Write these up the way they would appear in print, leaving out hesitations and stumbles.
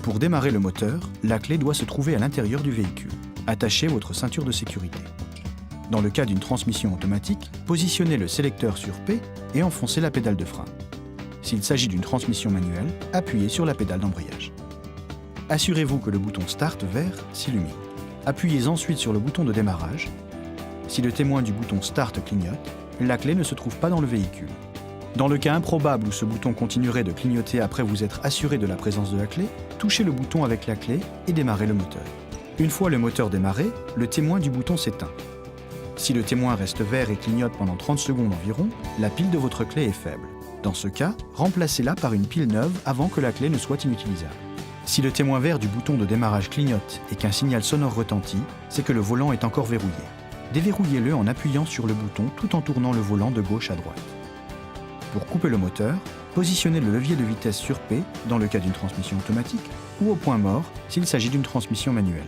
Pour démarrer le moteur, la clé doit se trouver à l'intérieur du véhicule. Attachez votre ceinture de sécurité. Dans le cas d'une transmission automatique, positionnez le sélecteur sur P et enfoncez la pédale de frein. S'il s'agit d'une transmission manuelle, appuyez sur la pédale d'embrayage. Assurez-vous que le bouton Start vert s'illumine. Appuyez ensuite sur le bouton de démarrage. Si le témoin du bouton Start clignote, la clé ne se trouve pas dans le véhicule. Dans le cas improbable où ce bouton continuerait de clignoter après vous être assuré de la présence de la clé, touchez le bouton avec la clé et démarrez le moteur. Une fois le moteur démarré, le témoin du bouton s'éteint. Si le témoin reste vert et clignote pendant 30 secondes environ, la pile de votre clé est faible. Dans ce cas, remplacez-la par une pile neuve avant que la clé ne soit inutilisable. Si le témoin vert du bouton de démarrage clignote et qu'un signal sonore retentit, c'est que le volant est encore verrouillé. Déverrouillez-le en appuyant sur le bouton tout en tournant le volant de gauche à droite. Pour couper le moteur, positionnez le levier de vitesse sur P dans le cas d'une transmission automatique ou au point mort s'il s'agit d'une transmission manuelle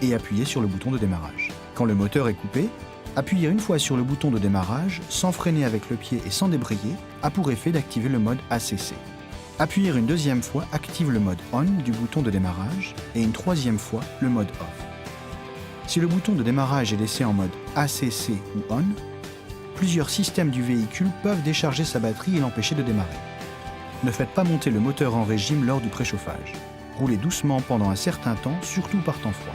et appuyez sur le bouton de démarrage. Quand le moteur est coupé, appuyer une fois sur le bouton de démarrage sans freiner avec le pied et sans débrayer a pour effet d'activer le mode ACC. Appuyer une deuxième fois active le mode ON du bouton de démarrage et une troisième fois le mode OFF. Si le bouton de démarrage est laissé en mode ACC ou ON, plusieurs systèmes du véhicule peuvent décharger sa batterie et l'empêcher de démarrer. Ne faites pas monter le moteur en régime lors du préchauffage. Roulez doucement pendant un certain temps, surtout par temps froid.